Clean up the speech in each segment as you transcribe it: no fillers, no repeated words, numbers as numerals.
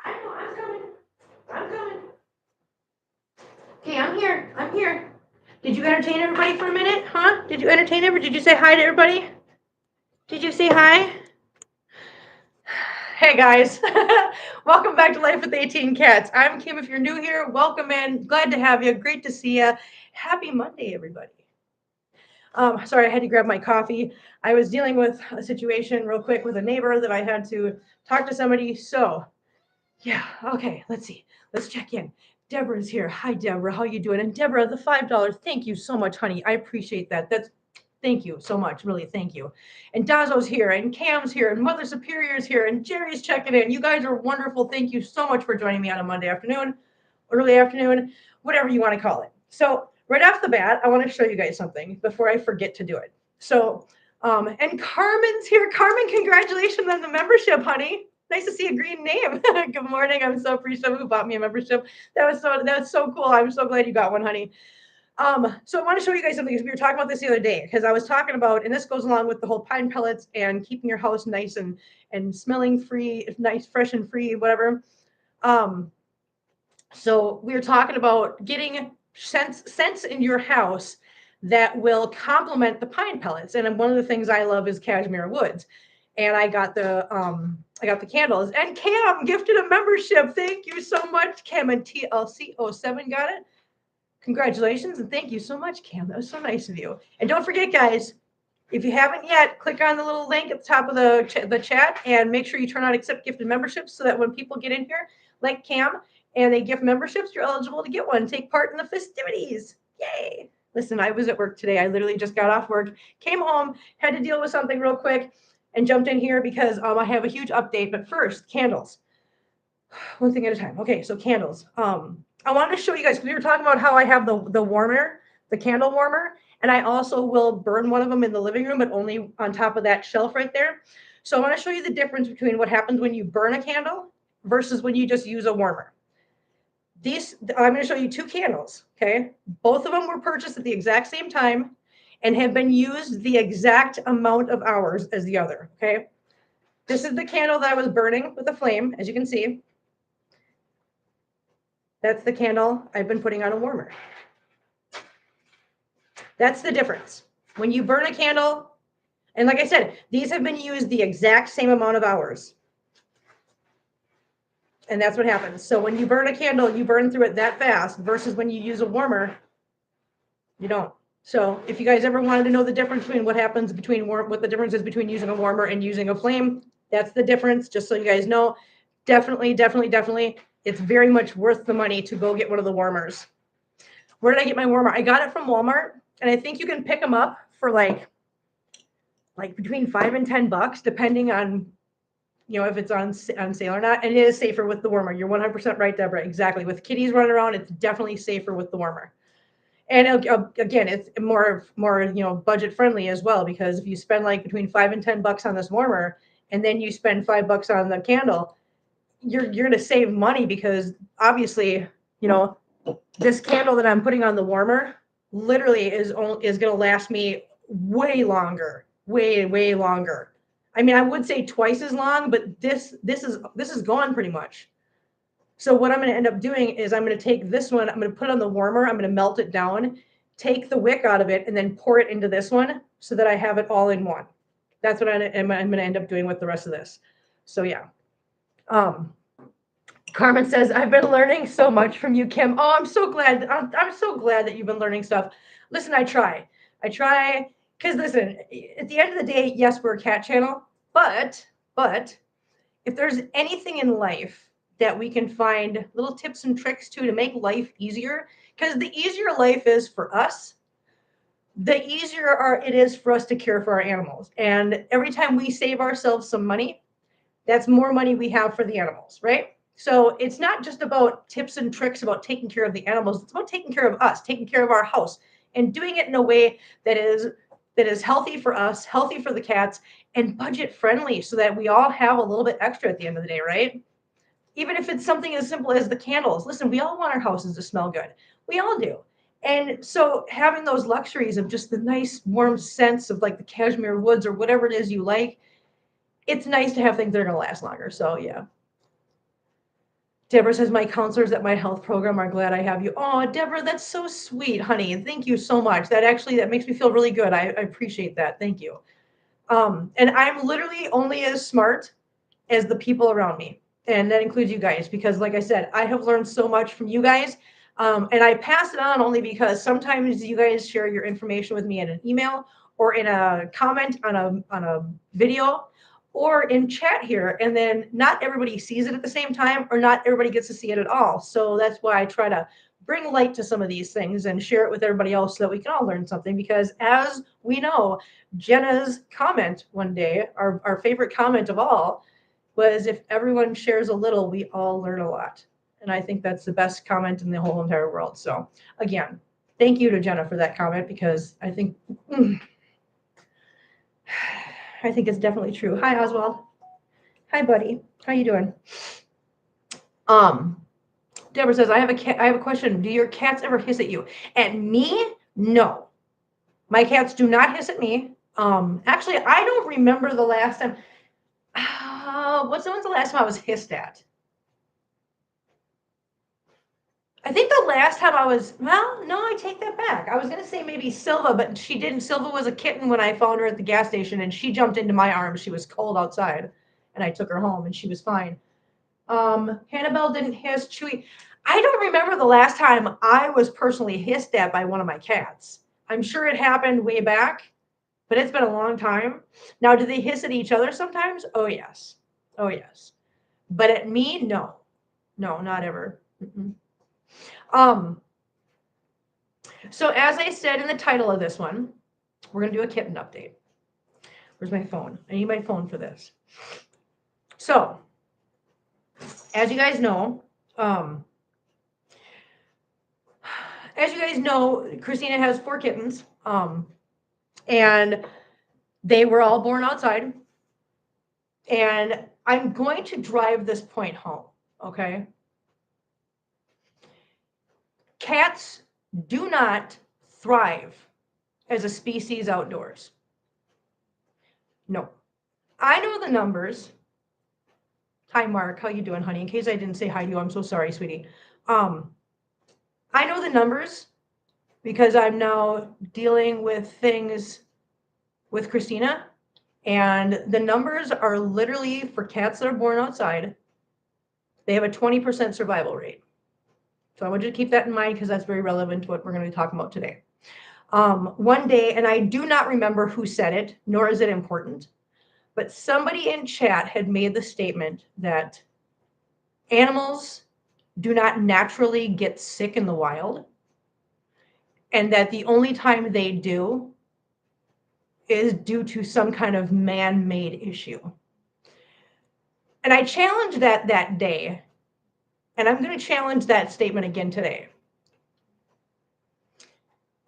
I know, I'm coming. I'm coming. Okay, I'm here. I'm here. Did you entertain everybody for a minute? Huh? Did you entertain everybody? Did you say hi to everybody? Did you say hi? Hey guys, welcome back to Life with 18 Cats. I'm Kim. If you're new here, welcome in. Glad to have you. Great to see you. Happy Monday, everybody. Sorry, I had to grab my coffee. I was dealing with a situation real quick with a neighbor that I had to talk to somebody. So, yeah, okay, let's see. Let's check in. Deborah's here. Hi, Deborah. How you doing? And Deborah, the $5. Thank you so much, honey. I appreciate that. Thank you so much. Really, thank you. And Dazo's here, and Cam's here, and Mother Superior's here, and Jerry's checking in. You guys are wonderful. Thank you so much for joining me on a Monday afternoon, early afternoon, whatever you want to call it. So right off the bat, I want to show you guys something before I forget to do it. So, and Carmen's here. Carmen, congratulations on the membership, honey. Nice to see a green name. Good morning. I'm so appreciative who bought me a membership. That was so cool. I'm so glad you got one, honey. So I want to show you guys something because we were talking about this the other day because I was talking about, and this goes along with the whole pine pellets and keeping your house nice and smelling free, nice, fresh and free, whatever. So we were talking about getting scents in your house that will complement the pine pellets. And one of the things I love is cashmere woods. And I got the candles. And Cam gifted a membership. Thank you so much, Cam, and TLC07 got it. Congratulations and thank you so much, Cam. That was so nice of you. And don't forget, guys, if you haven't yet, click on the little link at the top of the chat and make sure you turn on accept gifted memberships so that when people get in here, like Cam, and they gift memberships, you're eligible to get one. Take part in the festivities. Yay. Listen, I was at work today. I literally just got off work, came home, had to deal with something real quick, and jumped in here because I have a huge update. But first, candles. One thing at a time. Okay, so candles. I wanted to show you guys because we were talking about how I have the warmer, the candle warmer, and I also will burn one of them in the living room, but only on top of that shelf right there. So I want to show you the difference between what happens when you burn a candle versus when you just use a warmer. I'm going to show you two candles. Okay, both of them were purchased at the exact same time and have been used the exact amount of hours as the other. Okay, this is the candle that I was burning with a flame, as you can see. That's the candle I've been putting on a warmer. That's the difference. When you burn a candle, and like I said, these have been used the exact same amount of hours. And that's what happens. So when you burn a candle, you burn through it that fast versus when you use a warmer, you don't. So if you guys ever wanted to know the difference between what happens between what the difference is between using a warmer and using a flame, that's the difference. Just so you guys know, definitely, it's very much worth the money to go get one of the warmers. Where did I get my warmer? I got it from Walmart, and I think you can pick them up for like between $5 and $10, depending on, if it's on sale or not. And it is safer with the warmer. You're 100% right, Deborah. Exactly. With kitties running around, it's definitely safer with the warmer. And again, it's more budget friendly as well, because if you spend like between $5 and $10 on this warmer, and then you spend $5 on the candle, you're going to save money because obviously, this candle that I'm putting on the warmer literally is going to last me way longer, way longer. I mean, I would say twice as long, but this is gone pretty much. So what I'm going to end up doing is I'm going to take this one, I'm going to put it on the warmer, I'm going to melt it down, take the wick out of it, and then pour it into this one so that I have it all in one. That's what I'm going to end up doing with the rest of this. So yeah. Carmen says, I've been learning so much from you, Kim. Oh, I'm so glad. I'm so glad that you've been learning stuff. Listen, I try because listen, at the end of the day, yes, we're a cat channel, but if there's anything in life that we can find little tips and tricks to make life easier, because the easier life is for us, the easier it is for us to care for our animals. And every time we save ourselves some money, that's more money we have for the animals, right? So it's not just about tips and tricks about taking care of the animals. It's about taking care of us, taking care of our house, and doing it in a way that is healthy for us, healthy for the cats, and budget friendly so that we all have a little bit extra at the end of the day, right? Even if it's something as simple as the candles. Listen, we all want our houses to smell good. We all do. And so having those luxuries of just the nice warm scents of like the cashmere woods or whatever it is you like, it's nice to have things that are going to last longer. So yeah. Deborah says, my counselors at my health program are glad I have you. Oh, Deborah, that's so sweet, honey. Thank you so much. That makes me feel really good. I appreciate that. Thank you. And I'm literally only as smart as the people around me. And that includes you guys, because like I said, I have learned so much from you guys. And I pass it on only because sometimes you guys share your information with me in an email or in a comment on a video or in chat here. And then not everybody sees it at the same time, or not everybody gets to see it at all. So that's why I try to bring light to some of these things and share it with everybody else so that we can all learn something. Because as we know, Jenna's comment one day, our favorite comment of all, was if everyone shares a little, we all learn a lot. And I think that's the best comment in the whole entire world. So again, thank you to Jenna for that comment, because I think it's definitely true. Hi, Oswald. Hi, buddy. How you doing? Deborah says, I have a question. Do your cats ever hiss at you? At me? No. My cats do not hiss at me. Actually, I don't remember the last time. When's the last time I was hissed at? I think the last time no, I take that back. I was going to say maybe Silva, but she didn't. Silva was a kitten when I found her at the gas station, and she jumped into my arms. She was cold outside, and I took her home, and she was fine. Hannibal didn't hiss. Chewy. I don't remember the last time I was personally hissed at by one of my cats. I'm sure it happened way back, but it's been a long time. Now, do they hiss at each other sometimes? Oh, yes. Oh, yes. But at me, no. No, not ever. Mm-mm. So as I said in the title of this one, we're going to do a kitten update. Where's my phone? I need my phone for this. So, as you guys know, Christina has 4 kittens, and they were all born outside. And I'm going to drive this point home, okay? Cats do not thrive as a species outdoors. No. I know the numbers. Hi, Mark. How you doing, honey? In case I didn't say hi to you, I'm so sorry, sweetie. I know the numbers because I'm now dealing with things with Christina, and the numbers are literally for cats that are born outside. They have a 20% survival rate. So I want you to keep that in mind because that's very relevant to what we're going to be talking about today. One day, and I do not remember who said it, nor is it important, but somebody in chat had made the statement that animals do not naturally get sick in the wild, and that the only time they do is due to some kind of man-made issue. And I challenged that day, and I'm going to challenge that statement again today.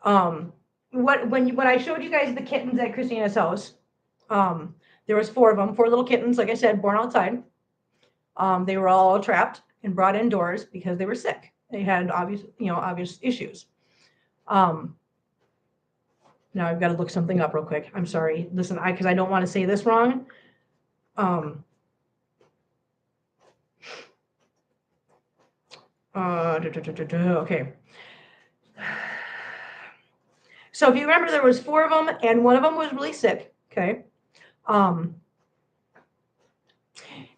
When I showed you guys the kittens at Christina's house, there was 4 of them, 4 little kittens, like I said, born outside. They were all trapped and brought indoors because they were sick. They had obvious issues. Now I've got to look something up real quick. I'm sorry. Listen, because I don't want to say this wrong. Okay. So if you remember, there was 4 of them, and one of them was really sick. Okay.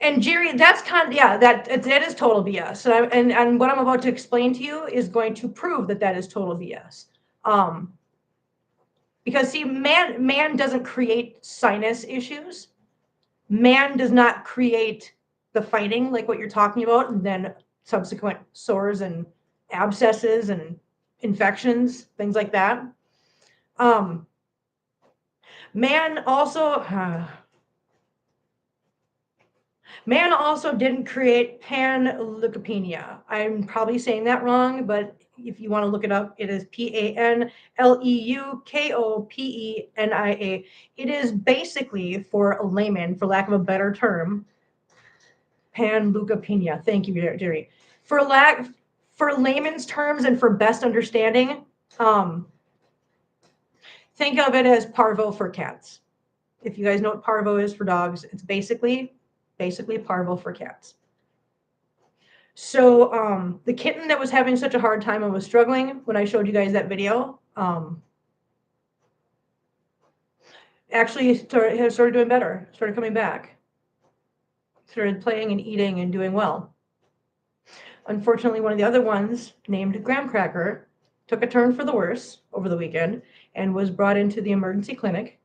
And Jerry, that's that is total BS. And what I'm about to explain to you is going to prove that is total BS. Because see, man doesn't create sinus issues. Man does not create the fighting like what you're talking about, and then subsequent sores and abscesses and infections, things like that. Um, man also Man also didn't create panleukopenia. I'm probably saying that wrong, but if you want to look it up, it is PANLEUKOPENIA. It is basically, for a layman, for lack of a better term, panleukopenia. Thank you, Jerry. For layman's terms and for best understanding, think of it as parvo for cats. If you guys know what parvo is for dogs, it's basically parvo for cats. So the kitten that was having such a hard time and was struggling when I showed you guys that video, actually started doing better, started coming back, started playing and eating and doing well. Unfortunately, one of the other ones, named Graham Cracker, took a turn for the worse over the weekend and was brought into the emergency clinic,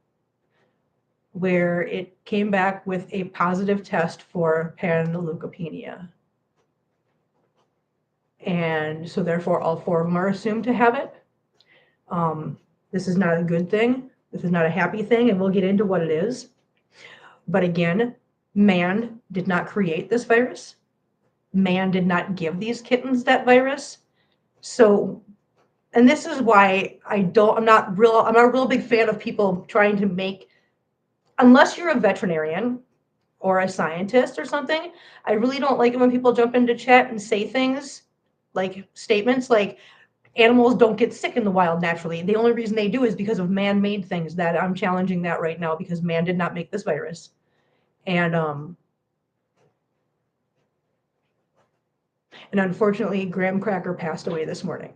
where it came back with a positive test for panleukopenia. And so therefore all 4 of them are assumed to have it. This is not a good thing. This is not a happy thing, and we'll get into what it is. But again, man did not create this virus. Man did not give these kittens that virus. So, and this is why I'm not a real big fan of people trying to make, unless you're a veterinarian or a scientist or something, I really don't like it when people jump into chat and say things like statements like animals don't get sick in the wild naturally. The only reason they do is because of man-made things. That I'm challenging that right now, because man did not make this virus. And unfortunately, Graham Cracker passed away this morning.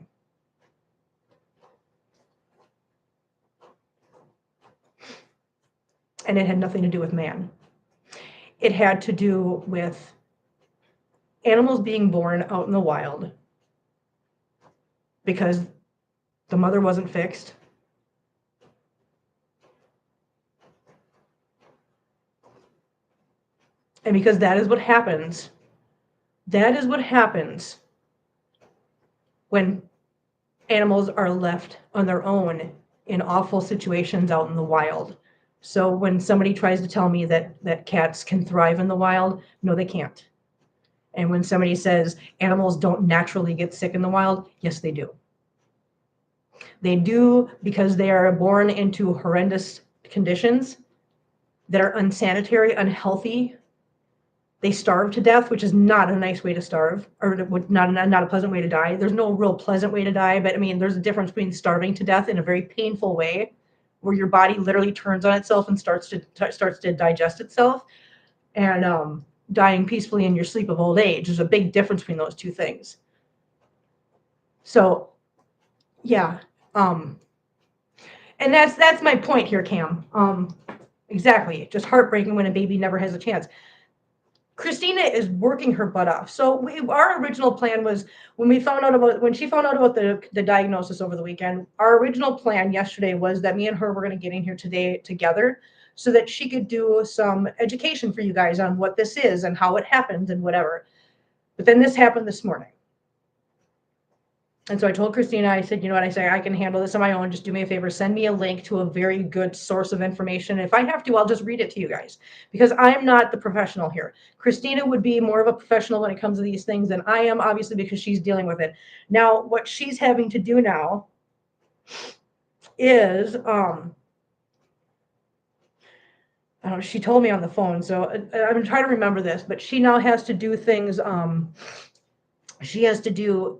And it had nothing to do with man. It had to do with animals being born out in the wild because the mother wasn't fixed. And because that is what happens. That is what happens when animals are left on their own in awful situations out in the wild. So when somebody tries to tell me that cats can thrive in the wild, no, they can't. And when somebody says animals don't naturally get sick in the wild, yes, they do. They do, because they are born into horrendous conditions that are unsanitary, unhealthy. They starve to death, which is not a nice way to starve, or not a pleasant way to die. There's no real pleasant way to die, but I mean, there's a difference between starving to death in a very painful way, where your body literally turns on itself and starts to digest itself, and dying peacefully in your sleep of old age. There's a big difference between those two things. So, yeah, and that's my point here, Cam. Exactly, just heartbreaking when a baby never has a chance. Christina is working her butt off. So our original plan was, when she found out about the diagnosis over the weekend, our original plan yesterday was that me and her were going to get in here today together so that she could do some education for you guys on what this is and how it happens and whatever. But then this happened this morning. And so I told Christina, I said, you know what, I can handle this on my own. Just do me a favor, send me a link to a very good source of information. If I have to, I'll just read it to you guys, because I'm not the professional here. Christina would be more of a professional when it comes to these things than I am, obviously, because she's dealing with it. Now, what she's having to do now is, I don't know, she told me on the phone, so I'm trying to remember this, but she now has to do things, she has to do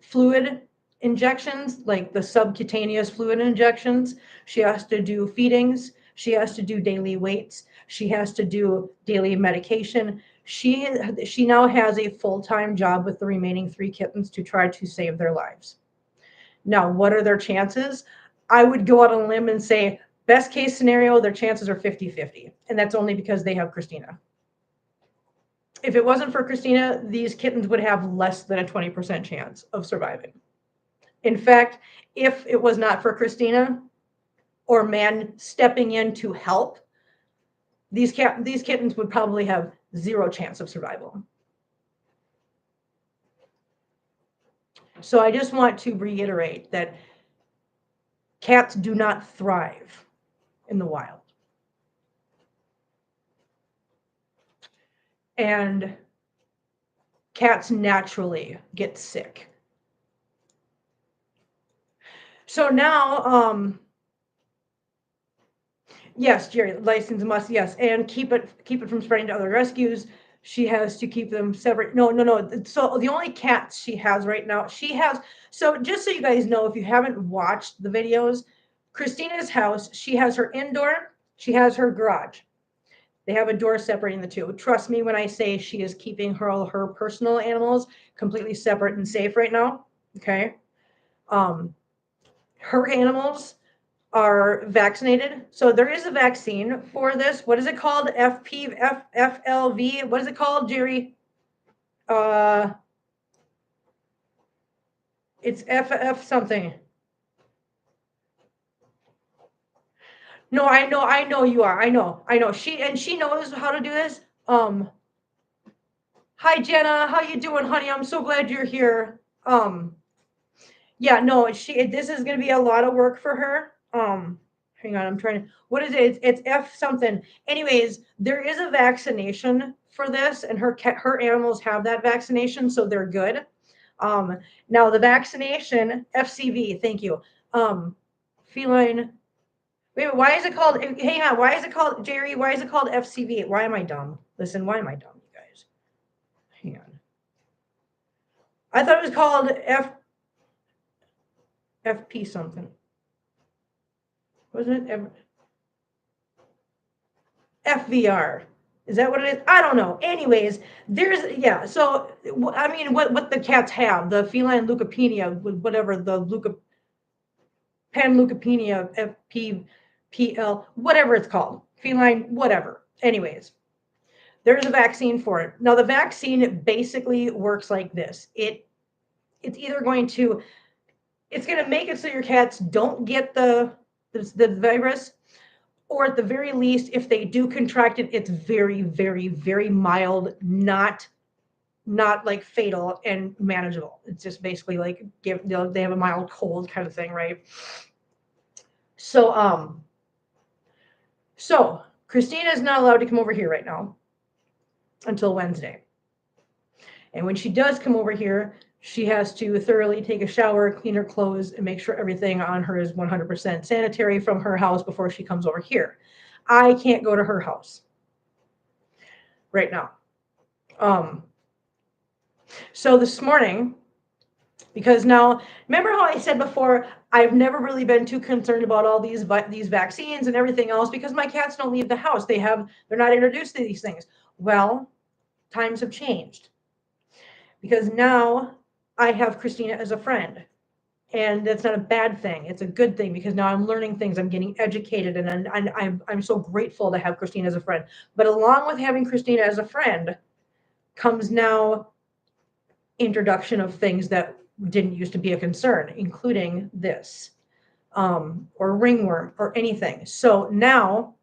fluid injections, like the subcutaneous fluid injections. She has to do feedings. She has to do daily weights. She has to do daily medication. She now has a full-time job with the remaining 3 kittens to try to save their lives. Now, what are their chances? I would go out on a limb and say, best case scenario, their chances are 50-50. And that's only because they have Christina. If it wasn't for Christina, these kittens would have less than a 20% chance of surviving. In fact, if it was not for Christina or man stepping in to help, these kittens would probably have 0 chance of survival. So I just want to reiterate that Cats do not thrive in the wild. And cats naturally get sick. So now, yes, Jerry, license must, yes, and keep it from spreading to other rescues. She has to keep them separate. No. So the only cats she has right now, so just so you guys know, if you haven't watched the videos, Christina's house, she has her indoor, she has her garage. They have a door separating the two. Trust me when I say she is keeping her personal animals completely separate and safe right now. Okay. Her animals are vaccinated. So there is a vaccine for this. What is it called? FLV. What is it called, Jerry? It's FF something. No, I know you are. I know. She knows how to do this. Hi Jenna, how you doing, honey? I'm so glad you're here. Yeah, no, this is gonna be a lot of work for her. Hang on, I'm trying to, what is it? It's F something. Anyways, there is a vaccination for this, and her animals have that vaccination, so they're good. Now the vaccination, FCV, thank you. Feline. Wait, why is it called? Hang on, why is it called, Jerry? Why is it called FCV? Why am I dumb? Listen, why am I dumb, you guys? Hang on. I thought it was called FP something. Wasn't it FVR? Is that what it is? I don't know. Anyways, yeah. So I mean, what the cats have, the feline leukopenia, whatever the panleukopenia, FPPL, whatever it's called, feline, whatever. Anyways, there's a vaccine for it. Now the vaccine basically works like this. It's either going to make it so your cats don't get the virus, or at the very least, if they do contract it, it's very, very, very mild, not like fatal and manageable. It's just basically like they have a mild cold kind of thing, right? So Christina is not allowed to come over here right now until Wednesday. And when she does come over here, she has to thoroughly take a shower, clean her clothes, and make sure everything on her is 100% sanitary from her house before she comes over here. I can't go to her house right now. So this morning, because now, remember how I said before, I've never really been too concerned about all these vaccines and everything else because my cats don't leave the house. They're not introduced to these things. Well, times have changed because now I have Christina as a friend. And that's not a bad thing. It's a good thing because now I'm learning things. I'm getting educated, and I'm so grateful to have Christina as a friend. But along with having Christina as a friend comes now introduction of things that didn't used to be a concern, including this, or ringworm or anything. So now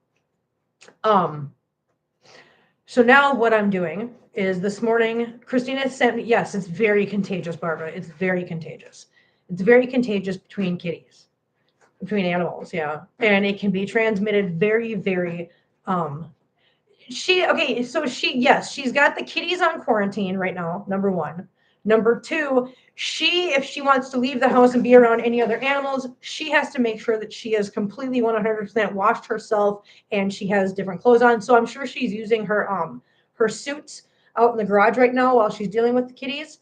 what I'm doing is this morning, Christina sent me, yes, it's very contagious, Barbara. It's very contagious. It's very contagious between kitties, between animals, yeah. And it can be transmitted very, very, she's got the kitties on quarantine right now, number one. Number two, if she wants to leave the house and be around any other animals, she has to make sure that she has completely 100% washed herself and she has different clothes on. So I'm sure she's using her suits out in the garage right now while she's dealing with the kitties,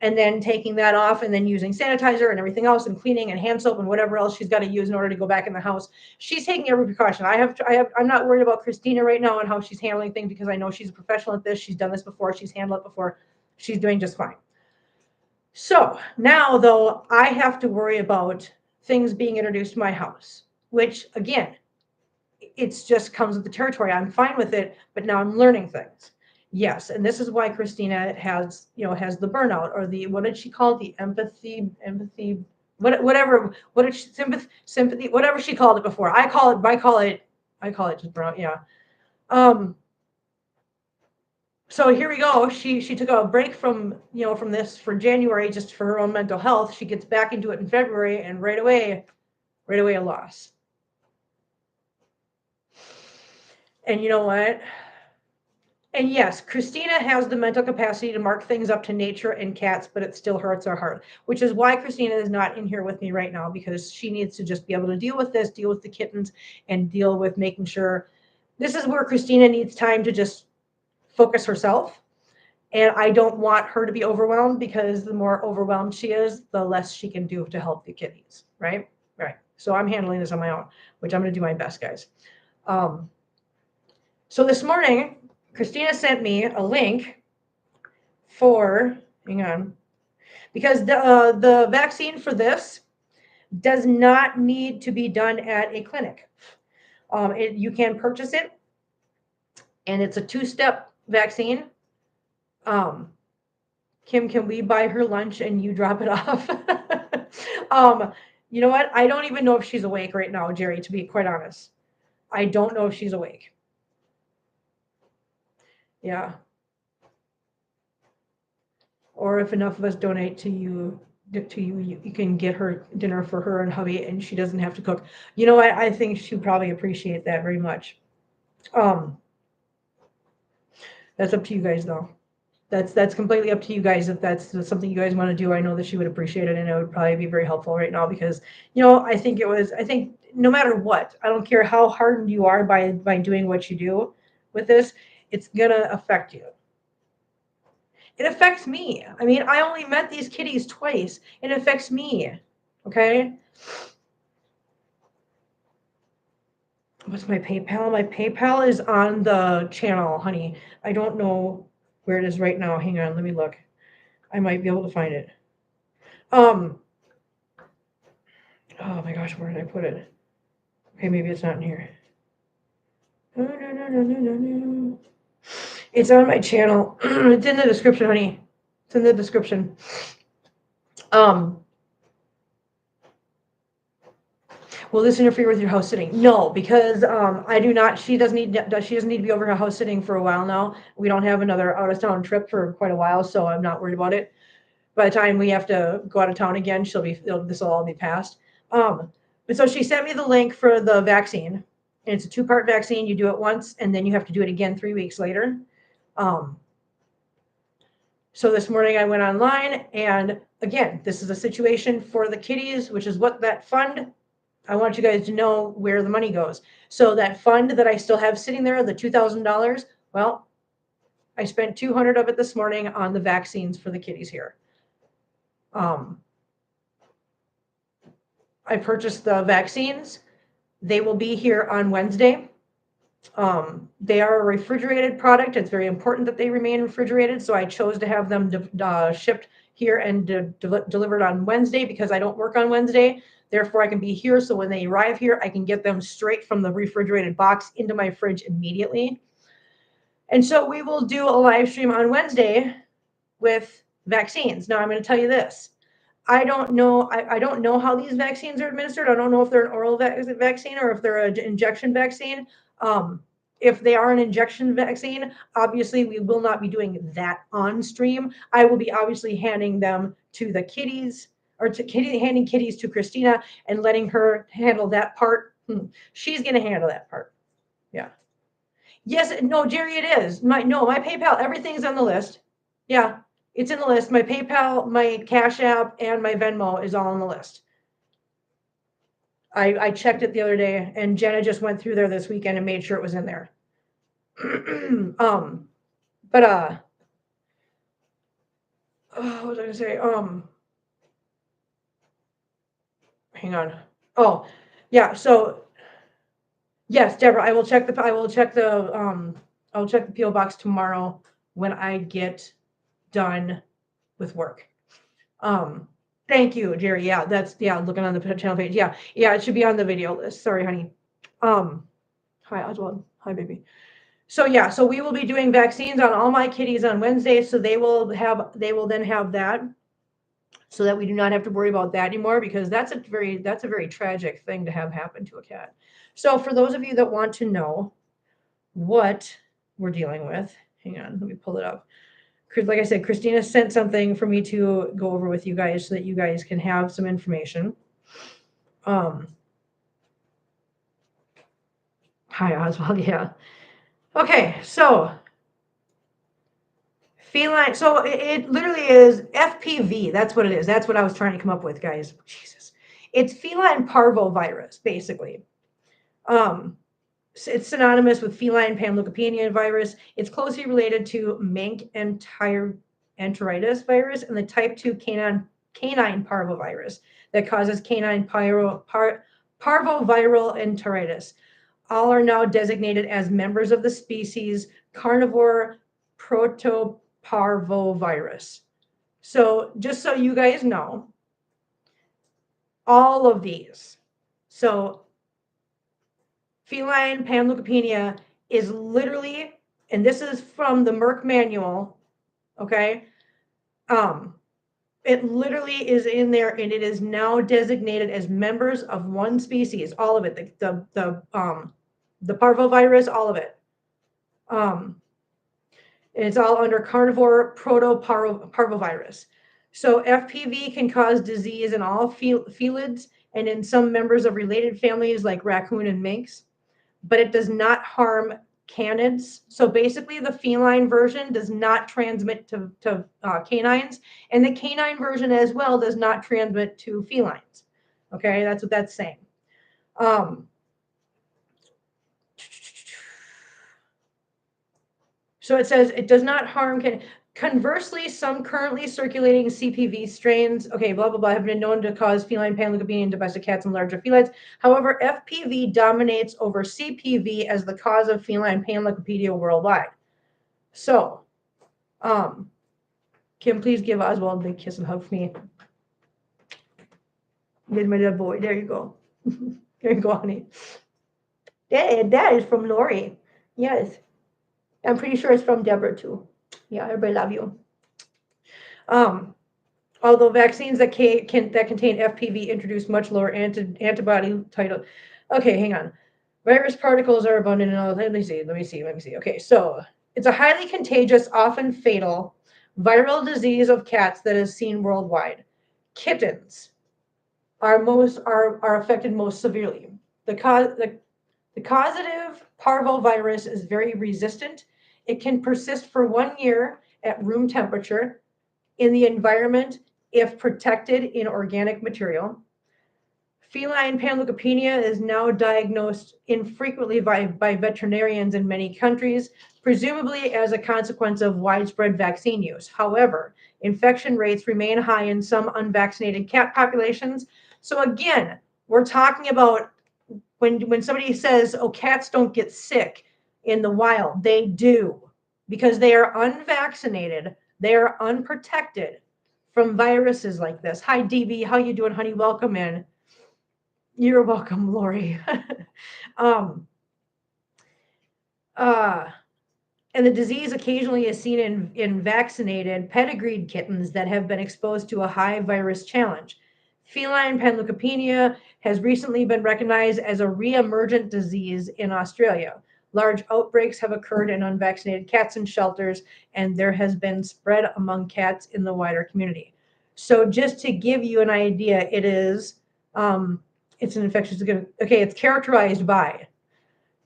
and then taking that off and then using sanitizer and everything else and cleaning and hand soap and whatever else she's got to use in order to go back in the house. She's taking every precaution. I'm not worried about Christina right now and how she's handling things because I know she's a professional at this. She's done this before. She's handled it before. She's doing just fine. So now, though, I have to worry about things being introduced to my house, which, again, it's just comes with the territory. I'm fine with it, but now I'm learning things. Yes, and this is why Christina has the burnout, or what did she call it? The empathy, whatever. What did she, sympathy, whatever she called it before. I call it just burnout. Yeah. So here we go. She took a break from this for January just for her own mental health. She gets back into it in February, and right away, right away a loss. And you know what? And yes, Christina has the mental capacity to mark things up to nature and cats, but it still hurts our heart, which is why Christina is not in here with me right now, because she needs to just be able to deal with this, deal with the kittens, and deal with making sure this is where Christina needs time to just focus herself. And I don't want her to be overwhelmed, because the more overwhelmed she is, the less she can do to help the kitties, right? Right. So I'm handling this on my own, which I'm going to do my best, guys. So this morning, Christina sent me a link for, hang on, because the vaccine for this does not need to be done at a clinic. You can purchase it, and it's a 2-step vaccine. Kim, can we buy her lunch and you drop it off? You know what? I don't even know if she's awake right now, Jerry, to be quite honest. I don't know if she's awake. Yeah. Or if enough of us donate to you, you can get her dinner for her and hubby, and she doesn't have to cook. You know what? I think she'd probably appreciate that very much. That's up to you guys, though. That's completely up to you guys. If that's something you guys want to do, I know that she would appreciate it, and it would probably be very helpful right now, because, I think no matter what, I don't care how hardened you are by doing what you do with this, it's gonna affect you. It affects me. I mean, I only met these kitties twice. It affects me. Okay. What's my PayPal? My PayPal is on the channel, honey. I don't know where it is right now. Hang on, let me look. I might be able to find it. Oh my gosh, where did I put it? Okay, maybe it's not in here. No. It's on my channel. It's in the description, honey. It's in the description. Will this interfere with your house sitting? No, because I do not. She doesn't need to be over her house sitting for a while now. We don't have another out of town trip for quite a while, so I'm not worried about it. By the time we have to go out of town again, this will all be passed. But so she sent me the link for the vaccine, and it's a 2-part vaccine. You do it once, and then you have to do it again 3 weeks later. So this morning I went online, and again, this is a situation for the kitties, which is what that fund. I want you guys to know where the money goes. So that fund that I still have sitting there, the $2,000, well, I spent $200 of it this morning on the vaccines for the kitties here. I purchased the vaccines. They will be here on Wednesday. They are a refrigerated product. It's very important that they remain refrigerated. So I chose to have them shipped here and delivered on Wednesday, because I don't work on Wednesday. Therefore, I can be here. So when they arrive here, I can get them straight from the refrigerated box into my fridge immediately. And so we will do a live stream on Wednesday with vaccines. Now, I'm going to tell you this. I don't know. I don't know how these vaccines are administered. I don't know if they're an oral vaccine or if they're an injection vaccine. If they are an injection vaccine, obviously we will not be doing that on stream. I will be obviously handing them to the kitties, or handing kitties to Christina and letting her handle that part. She's going to handle that part. Yeah. Yes. No, Jerry, it is. My PayPal, everything's on the list. Yeah. It's in the list. My PayPal, my Cash App, and my Venmo is all on the list. I checked it the other day, and Jenna just went through there this weekend and made sure it was in there. What was I gonna say? Hang on. Oh, yeah. So yes, Deborah, I'll check the PO box tomorrow when I get done with work. Thank you, Jerry. Yeah, looking on the channel page. Yeah, it should be on the video list. Sorry, honey. Hi, Oswald. Hi, baby. So yeah, so we will be doing vaccines on all my kitties on Wednesday. So they will then have that, so that we do not have to worry about that anymore, because that's a very tragic thing to have happen to a cat. So for those of you that want to know what we're dealing with, hang on, let me pull it up. Like I said, Christina sent something for me to go over with you guys so that you guys can have some information. Hi, Oswald. Yeah. Okay, so feline. So it literally is FPV. That's what it is. That's what I was trying to come up with, guys. Jesus. It's feline parvovirus, basically. It's synonymous with feline panleukopenia virus. It's closely related to mank enteritis virus and the type 2 canine parvovirus that causes canine parvoviral enteritis. All are now designated as members of the species carnivore protoparvovirus. So just so you guys know, all of these. So feline panleukopenia is literally, and this is from the Merck manual, okay? It literally is in there, and it is now designated as members of one species, all of it, the parvovirus, all of it. And it's all under carnivore protoparvovirus. So FPV can cause disease in all felids and in some members of related families like raccoon and minks, but it does not harm canids. So basically, the feline version does not transmit to canines, and the canine version as well does not transmit to felines. Okay, that's what that's saying. So it says it does not harm. Conversely, some currently circulating CPV strains, okay, blah, blah, blah, have been known to cause feline panleukopenia in domestic cats and larger felines. However, FPV dominates over CPV as the cause of feline panleukopenia worldwide. So, Kim, please give Oswald a big kiss and hug for me. Did my little boy. There you go. There you go, honey. That is from Lori. Yes. I'm pretty sure it's from Deborah, too. Yeah, everybody love you. Although vaccines that contain FPV introduce much lower antibody titer. Okay, hang on. Virus particles are abundant in all. Let me see. Okay, so it's a highly contagious, often fatal viral disease of cats that is seen worldwide. Kittens are affected most severely. The causative parvovirus is very resistant. It can persist for 1 year at room temperature in the environment if protected in organic material. Feline panleukopenia is now diagnosed infrequently by veterinarians in many countries, presumably as a consequence of widespread vaccine use. However, infection rates remain high in some unvaccinated cat populations. So again, we're talking about when somebody says, oh, cats don't get sick in the wild, they do, because they are unvaccinated, they are unprotected from viruses like this. Hi, DB, how you doing, honey? Welcome in. You're welcome, Lori. And the disease occasionally is seen in vaccinated pedigreed kittens that have been exposed to a high virus challenge. Feline panleukopenia has recently been recognized as a re-emergent disease in Australia. Large outbreaks have occurred in unvaccinated cats in shelters, and there has been spread among cats in the wider community. So just to give you an idea, it is, it's an infectious, okay, it's characterized by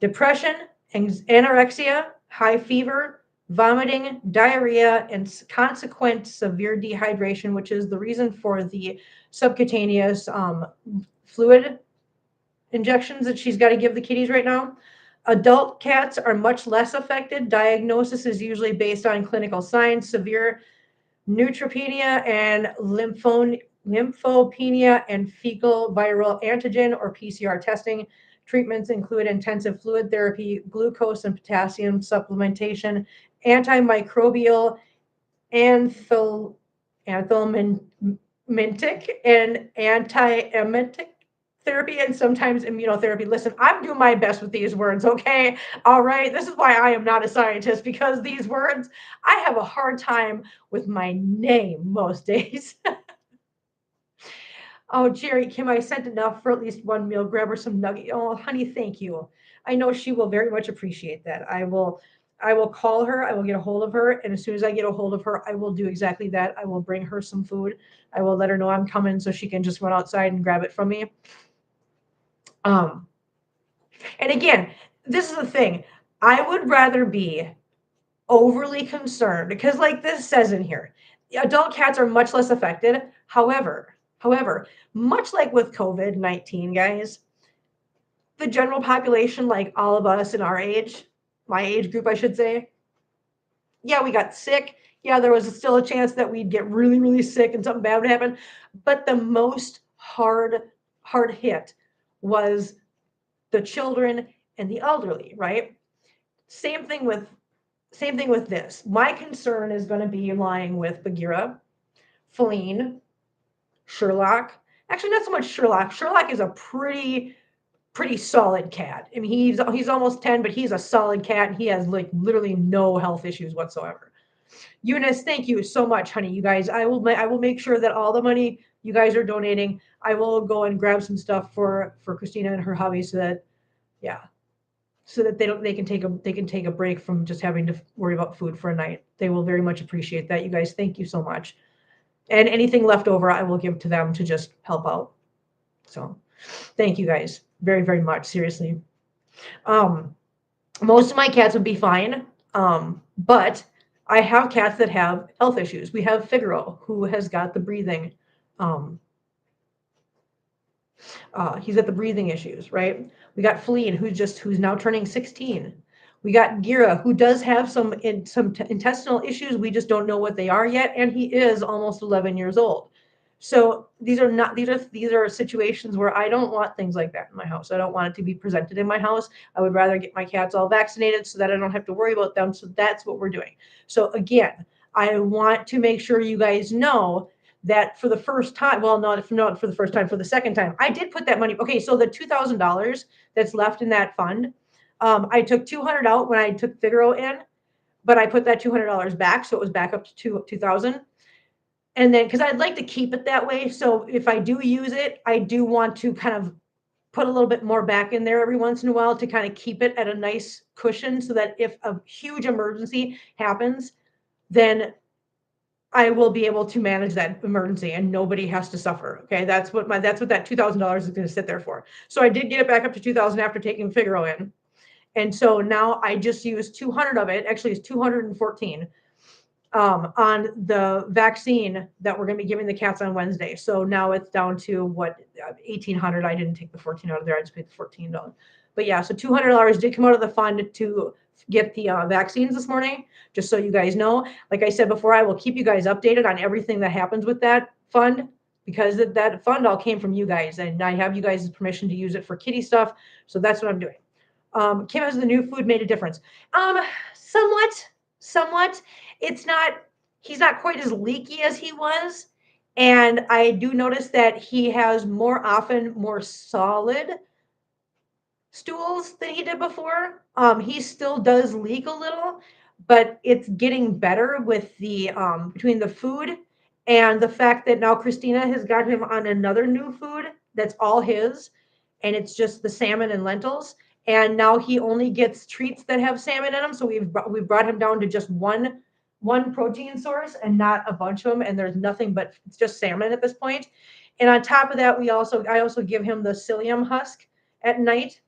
depression, anorexia, high fever, vomiting, diarrhea, and consequent severe dehydration, which is the reason for the subcutaneous fluid injections that she's got to give the kitties right now. Adult cats are much less affected. Diagnosis is usually based on clinical signs, severe neutropenia and lymphopenia and fecal viral antigen or PCR testing. Treatments include intensive fluid therapy, glucose and potassium supplementation, antimicrobial, anthelmintic, and antiemetic therapy, and sometimes immunotherapy. Listen, I'm doing my best with these words, okay? All right. This is why I am not a scientist, because these words, I have a hard time with my name most days. Oh, Jerry, Kim, I sent enough for at least one meal. Grab her some nugget. Oh, honey, thank you. I know she will very much appreciate that. I will call her. I will get a hold of her. And as soon as I get a hold of her, I will do exactly that. I will bring her some food. I will let her know I'm coming so she can just run outside and grab it from me. And again, this is the thing. I would rather be overly concerned because like this says in here, adult cats are much less affected. However, much like with COVID-19, guys, the general population, like all of us in our age, my age group, I should say, yeah, we got sick. Yeah, there was still a chance that we'd get really, really sick and something bad would happen. But the most hard hit was the children and the elderly, right? Same thing with same thing with this. My concern is going to be lying with Bagheera, Feline, Sherlock. Actually, not so much Sherlock. Sherlock is a pretty solid cat. I mean, he's almost 10, but he's a solid cat. And he has like literally no health issues whatsoever. Eunice, thank you so much, honey. You guys, I will make sure that all the money you guys are donating, I will go and grab some stuff for Christina and her hubby so that yeah, so that they can take a break from just having to worry about food for a night. They will very much appreciate that. You guys, thank you so much. And anything left over, I will give to them to just help out. So, thank you guys very very much. Seriously, um, most of my cats would be fine, but I have cats that have health issues. We have Figaro who has got the breathing. Um, he's got the breathing issues, right? We got Feline, who's now turning 16. We got Gira, who does have some intestinal issues. We just don't know what they are yet, and he is almost 11 years old. So these are situations where I don't want things like that in my house. I don't want it to be presented in my house. I would rather get my cats all vaccinated so that I don't have to worry about them. So that's what we're doing. So again, I want to make sure you guys know that for the first time, well, not for the first time, for the second time, I did put that money. Okay, so the $2,000 that's left in that fund, I took 200 out when I took Figaro in, but I put that $200 back, so it was back up to 2,000. And then, because I'd like to keep it that way, so if I do use it, I do want to kind of put a little bit more back in there every once in a while to kind of keep it at a nice cushion, so that if a huge emergency happens, then I will be able to manage that emergency and nobody has to suffer. Okay. That's what that $2,000 is going to sit there for. So I did get it back up to 2,000 after taking Figaro in. And so now I just used 200 of it. Actually, it's 214 on the vaccine that we're going to be giving the cats on Wednesday. So now it's down to what 1,800. I didn't take the 14 out of there. I just paid the $14. But yeah, so $200 did come out of the fund to get the vaccines this morning. Just so you guys know, like I said before, I will keep you guys updated on everything that happens with that fund because that fund all came from you guys, and I have you guys' permission to use it for kitty stuff. So that's what I'm doing. Kim, has the new food made a difference? Somewhat. It's not, he's not quite as leaky as he was. And I do notice that he has more solid stools than he did before. He still does leak a little, but it's getting better with the between the food and the fact that now Christina has got him on another new food that's all his, and it's just the salmon and lentils. And now he only gets treats that have salmon in them. So we've brought him down to just one protein source and not a bunch of them. And there's nothing but it's just salmon at this point. And on top of that, I also give him the psyllium husk at night.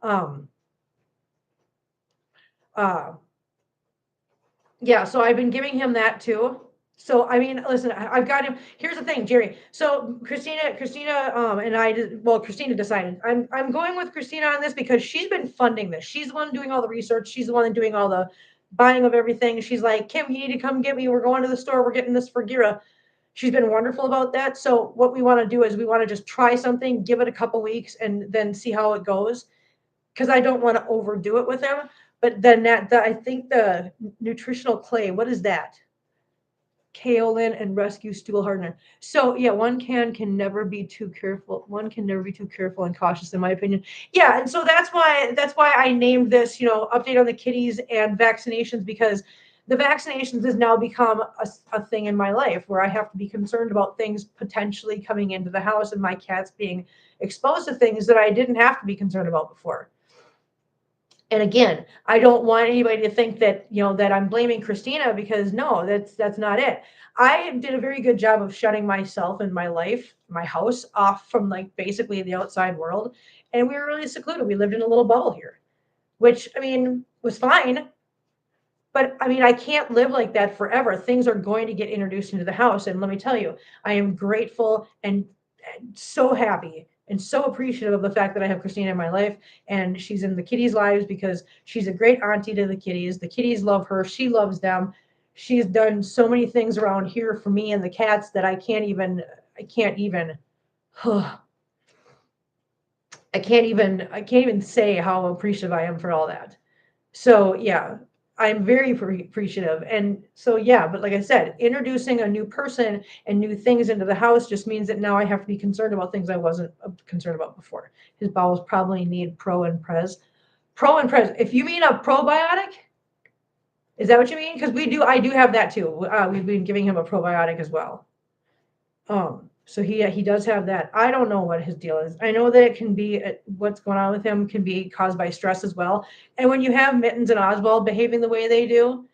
Um, uh, yeah, so I've been giving him that too. So I mean, listen, I've got him. Here's the thing, Jerry. So Christina, and I did. Well, Christina decided. I'm going with Christina on this because she's been funding this. She's the one doing all the research. She's the one doing all the buying of everything. She's like, Kim, you need to come get me. We're going to the store. We're getting this for Gira. She's been wonderful about that. So what we want to do is we want to just try something, give it a couple weeks, and then see how it goes. Because I don't want to overdo it with him. But then I think the nutritional clay, what is that? Kaolin and rescue stool hardener. So yeah, one can never be too careful. One can never be too careful and cautious, in my opinion. Yeah, and so that's why I named this, update on the kitties and vaccinations, because the vaccinations has now become a thing in my life where I have to be concerned about things potentially coming into the house and my cats being exposed to things that I didn't have to be concerned about before. And again, I don't want anybody to think that, that I'm blaming Christina, because no, that's not it. I did a very good job of shutting myself and my life, my house off from like basically the outside world. And we were really secluded. We lived in a little bubble here. which, I mean, was fine. But I mean, I can't live like that forever. Things are going to get introduced into the house. And let me tell you, I am grateful and so happy and so appreciative of the fact that I have Christina in my life and she's in the kitties' lives because she's a great auntie to the kitties. The kitties love her. She loves them. She's done so many things around here for me and the cats that I can't even, I can't even say how appreciative I am for all that. So yeah, I'm very appreciative. And so yeah, but like I said, introducing a new person and new things into the house just means that now I have to be concerned about things I wasn't concerned about before. His bowels probably need pro and pres. Pro and pres. If you mean a probiotic, is that what you mean? Because I do have that too. We've been giving him a probiotic as well. So he does have that. I don't know what his deal is. I know that it can be what's going on with him can be caused by stress as well. And when you have Mittens and Oswald behaving the way they do,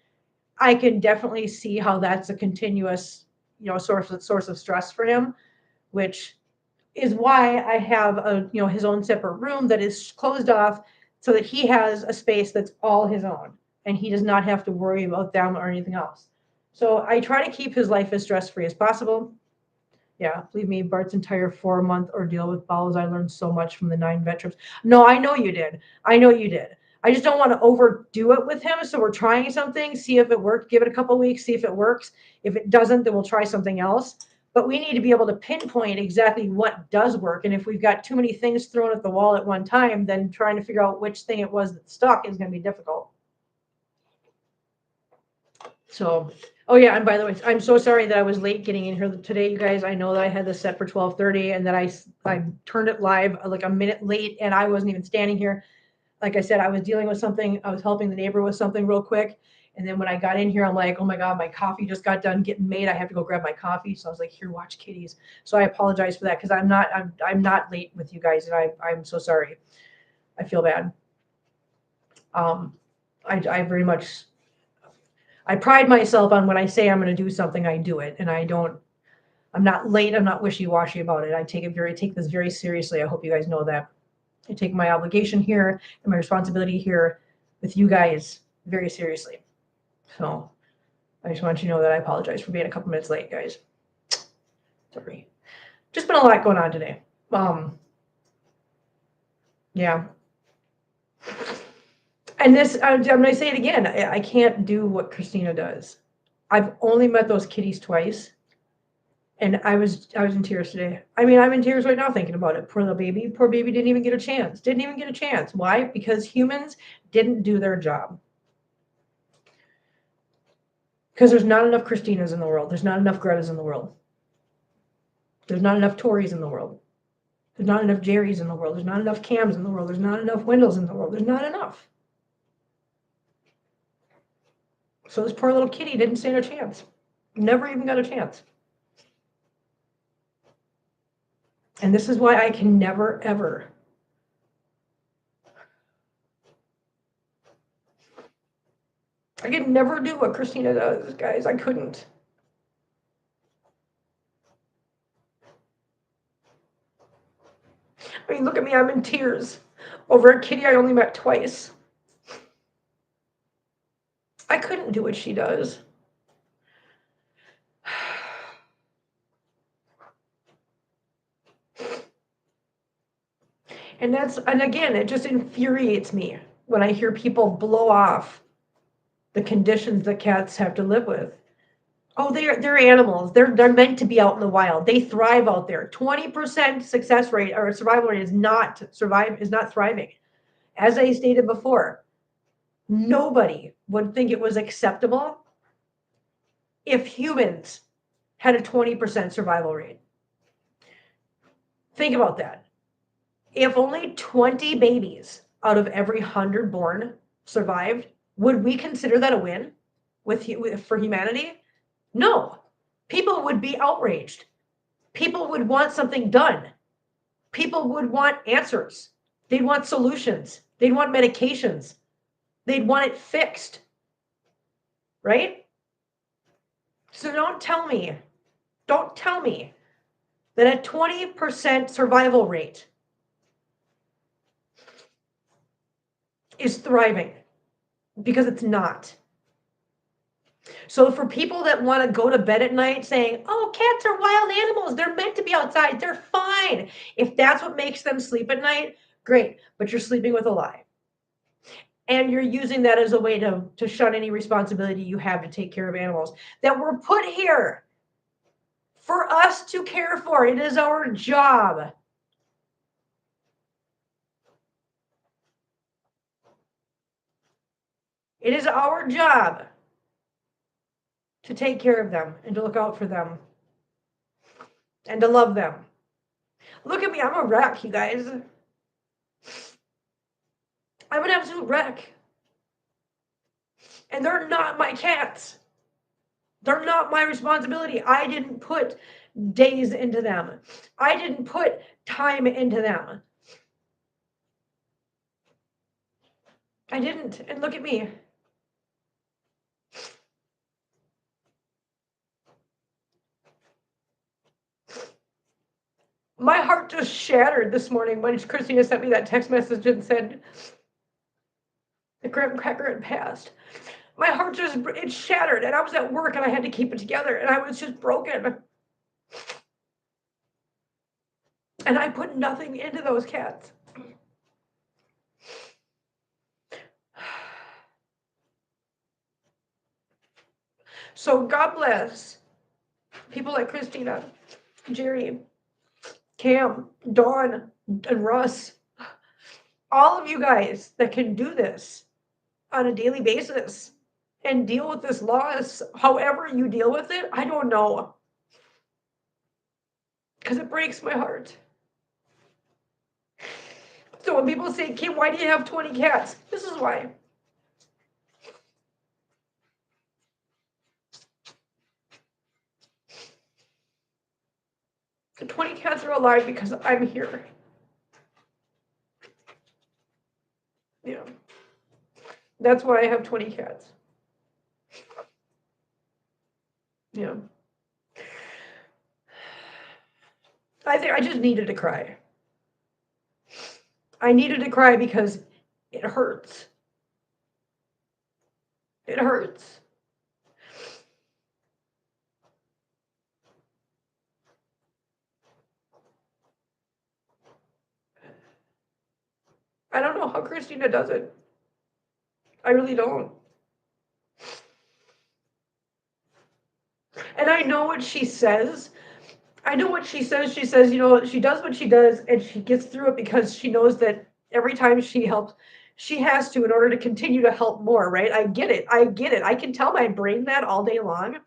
I can definitely see how that's a continuous, source of stress for him, which is why I have his own separate room that is closed off so that he has a space that's all his own and he does not have to worry about them or anything else. So I try to keep his life as stress-free as possible. Yeah, believe me, Bart's entire 4-month ordeal with bowels, I learned so much from the 9 vet trips. No, I know you did. I know you did. I just don't want to overdo it with him. So we're trying something, see if it works, give it a couple weeks, see if it works. If it doesn't, then we'll try something else. But we need to be able to pinpoint exactly what does work. And if we've got too many things thrown at the wall at one time, then trying to figure out which thing it was that stuck is going to be difficult. So, oh yeah, and by the way, I'm so sorry that I was late getting in here today, you guys. I know that I had this set for 12:30 and that I turned it live like a minute late and I wasn't even standing here. Like I said, I was dealing with something. I was helping the neighbor with something real quick. And then when I got in here, I'm like, oh my God, my coffee just got done getting made. I have to go grab my coffee. So I was like, here, watch kitties. So I apologize for that because I'm not late with you guys and I'm so sorry. I feel bad. I very much I pride myself on when I say I'm going to do something, I do it. And I'm not late. I'm not wishy-washy about it. I take this very seriously. I hope you guys know that. I take my obligation here and my responsibility here with you guys very seriously. So I just want you to know that I apologize for being a couple minutes late, guys. Sorry. Just been a lot going on today. Yeah. And this, I'm going to say it again. I can't do what Christina does. I've only met those kitties twice. And I was in tears today. I mean, I'm in tears right now thinking about it. Poor little baby. Poor baby didn't even get a chance. Didn't even get a chance. Why? Because humans didn't do their job. Because there's not enough Christinas in the world. There's not enough Gretas in the world. There's not enough Tories in the world. There's not enough Jerrys in the world. There's not enough Cams in the world. There's not enough Wendells in the world. There's not enough. So this poor little kitty didn't stand a chance. Never even got a chance. And this is why I can never, ever I could never do what Christina does, guys. I couldn't. I mean, look at me. I'm in tears over a kitty I only met twice. I couldn't do what she does. And again, it just infuriates me when I hear people blow off the conditions that cats have to live with. Oh, they're animals. They're meant to be out in the wild. They thrive out there. 20% success rate or survival rate is not thriving. As I stated before, nobody would think it was acceptable if humans had a 20% survival rate. Think about that. If only 20 babies out of every 100 born survived, would we consider that a win for humanity? No. People would be outraged. People would want something done. People would want answers. They'd want solutions. They'd want medications. They'd want it fixed. Right? So don't tell me that a 20% survival rate is thriving, because it's not. So for people that want to go to bed at night saying, oh, cats are wild animals, they're meant to be outside, they're fine. If that's what makes them sleep at night, great, but you're sleeping with a lie. And you're using that as a way to shun any responsibility you have to take care of animals that were put here for us to care for. It is our job. It is our job to take care of them and to look out for them and to love them. Look at me, I'm a wreck, you guys. I'm an absolute wreck. And they're not my cats. They're not my responsibility. I didn't put days into them. I didn't put time into them. I didn't. And look at me. My heart just shattered this morning when Christina sent me that text message and said the graham cracker had passed. My heart just, it shattered, and I was at work and I had to keep it together, and I was just broken. And I put nothing into those cats. So God bless people like Christina, Jerry, Cam, Dawn, and Russ. All of you guys that can do this on a daily basis and deal with this loss, however you deal with it, I don't know. Because it breaks my heart. So when people say, Kim, why do you have 20 cats? This is why. The 20 cats are alive because I'm here. Yeah. That's why I have 20 cats. Yeah. I think I just needed to cry. I needed to cry because it hurts. It hurts. I don't know how Christina does it. I really don't. And I know what she says. I know what she says. She says, you know, she does what she does and she gets through it because she knows that every time she helps, she has to in order to continue to help more, right? I get it. I get it. I can tell my brain that all day long.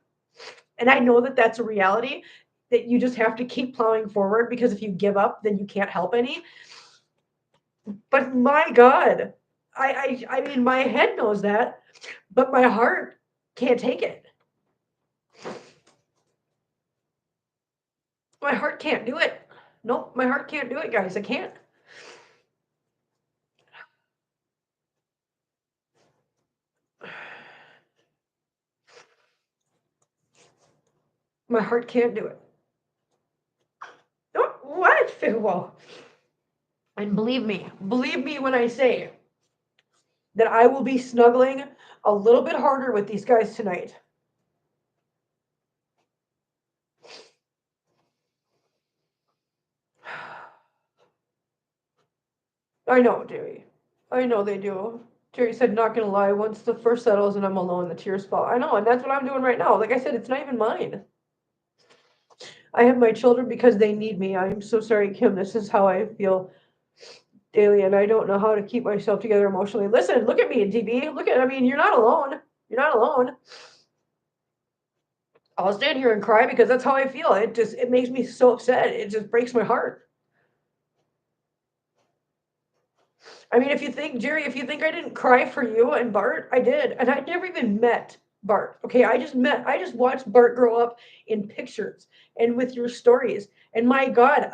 And I know that that's a reality, that you just have to keep plowing forward, because if you give up, then you can't help any. But my God, I mean, my head knows that, but my heart can't take it. My heart can't do it. Nope, my heart can't do it, guys. I can't. My heart can't do it. Oh, what? Well, and believe me when I say that I will be snuggling a little bit harder with these guys tonight. I know, Jerry. I know they do. Jerry said, not gonna lie, once the first settles and I'm alone, the tears fall. I know, and that's what I'm doing right now. Like I said, it's not even mine. I have my children because they need me. I'm so sorry, Kim. This is how I feel daily, and I don't know how to keep myself together emotionally. Listen, look at me, DB. Look at, I mean, you're not alone. You're not alone. I'll stand here and cry because that's how I feel. It makes me so upset. It just breaks my heart. I mean, if you think, Jerry, if you think I didn't cry for you and Bart, I did. And I never even met Bart. Okay, I just watched Bart grow up in pictures and with your stories. And my God,